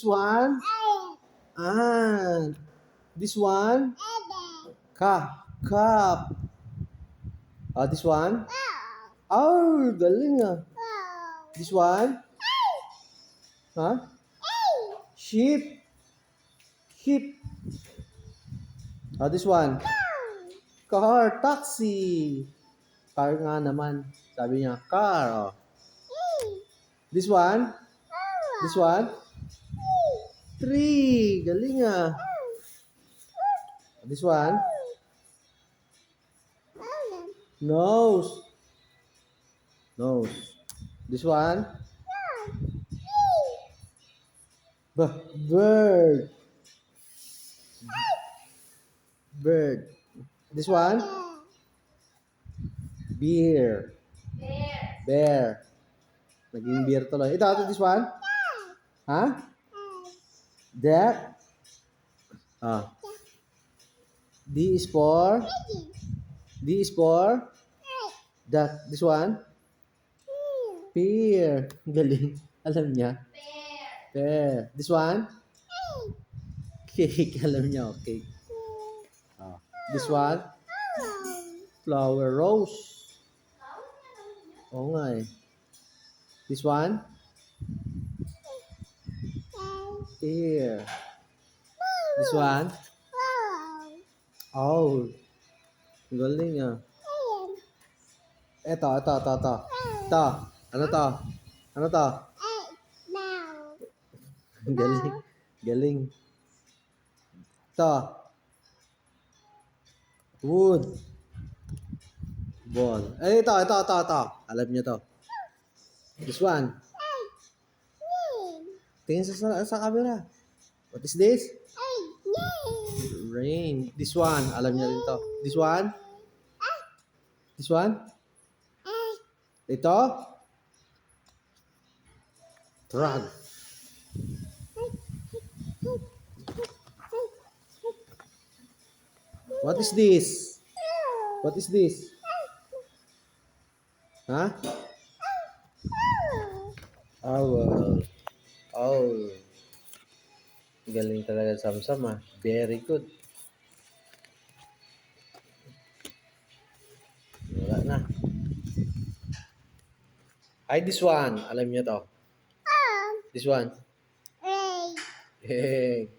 This one? Ah. This one? Cup. This one? Oh, galing ah. This one? Huh? Sheep. Sheep. This one? Car. Taxi. Car nga naman. Sabi niya, car. Oh. This one? This one? Tree. Galing ah. This one? Nose. Nose. This one? Bird. Bird. This one? Beer. Bear. Naging beer tuloy. Ito, this one? Ha? That? D is for? D is for? That. This one? Pear. Galing. Alam niya. Pear. This one? Cake. Alam niya, okay. This one? Flower. Rose. Oo nga eh. This one? Pear. This one? Oh. Galing ah. Ito. Ito. Ano to? Ano to? Galing. Galing. Ito. Wood. Ball. Ito. Alam niyo to. This one. Tingin sa camera. What is this? Rain. This one. Alam niyo rin to. This one? This one? Ito? Truck. What is this? What is this? Huh? Owl. Oh. Galing talaga Samsam ah. Very good. Wala na. Ay, this one. Alam niyo to. This one. Hey.